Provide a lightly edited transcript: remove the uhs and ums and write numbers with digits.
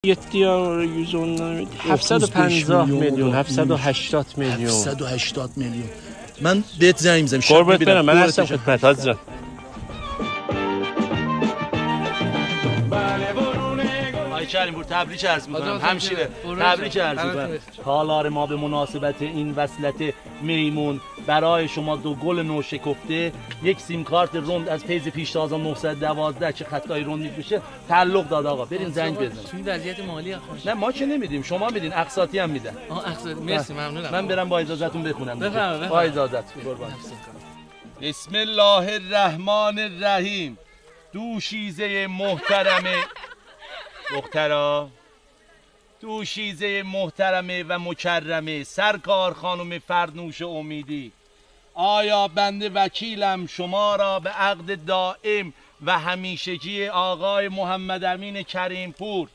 یا 110 750 میلیون 780 میلیون 780 میلیون. من بهت زنگ میزنم شب قربت برم. من هستم خدمت حاضرم. کریم بور تبریک عرض می‌کنم همشیره، تبریک عرض می‌کنم. تالار ما به مناسبت این وصلت میمون برای شما 2 گل نوشکفته، 1 سیم کارت رند از فیض پیشتاز 912 چه خطای رند میشه تعلق داد. آقا برین زنگ بزنید. توی وضعیت مالی خوش. نه ما که نمیدیم، شما میدین، اقساطی هم میدن. اقساطی. مرسی، ممنونم. من برم با اجازهتون بخونم. بفرمایید. با اجازت. قربان. بسم الله الرحمن الرحیم. دوشیزه محترمه دخترا، دوشیزه محترمه و مکرمه سرکار خانم فرنوش امیدی، آیا بنده وکیلم شما را به عقد دائم و همیشگی آقای محمد امین کریم پور